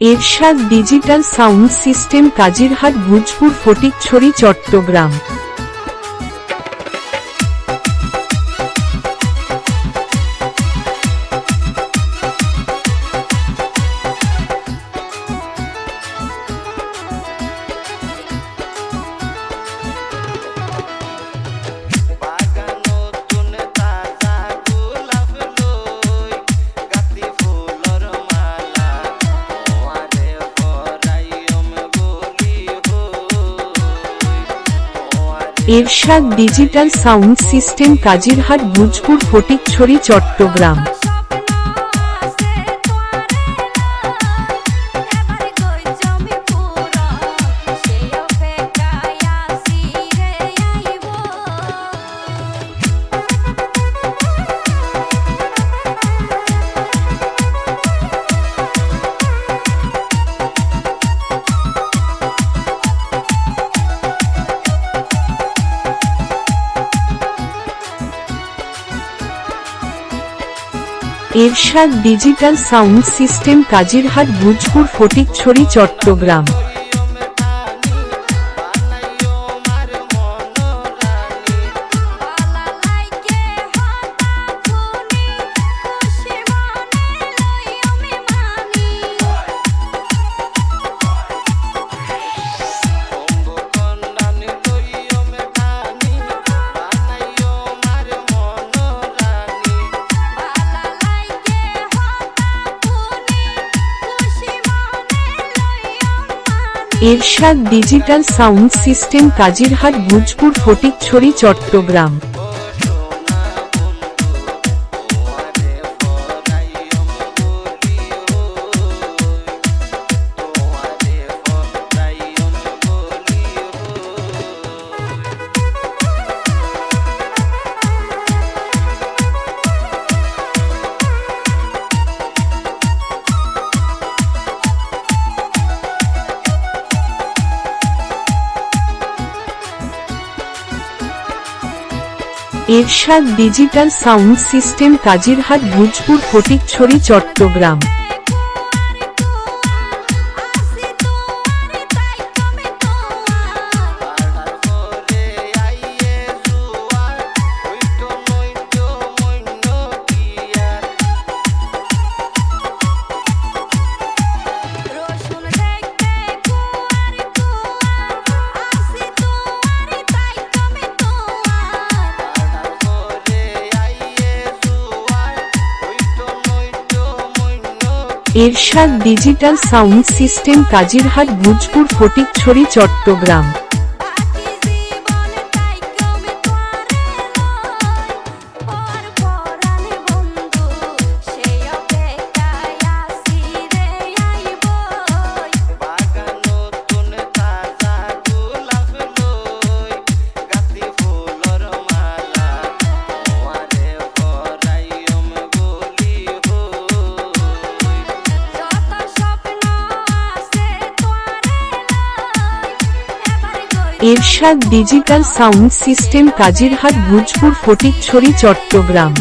Ershad digital sound system Kazirhat Bhujpur Fatikchhari Chattogram. Ershad digital sound system Kazirhat Bhujpur Fatikchhari Chattogram. Ershad digital sound system Kazirhat Bhujpur Fatikchhari Chattogram. Ershad digital sound system Kazirhat Bhujpur Fatikchhari Chattogram. Ershad digital sound system Kazirhat Bhujpur Fatikchhari Chattogram. Ershad digital sound system Kazirhat Bhujpur Fatikchhari Chattogram. Ershad digital sound system Kazirhat Bhujpur Fatikchhari Chittagong.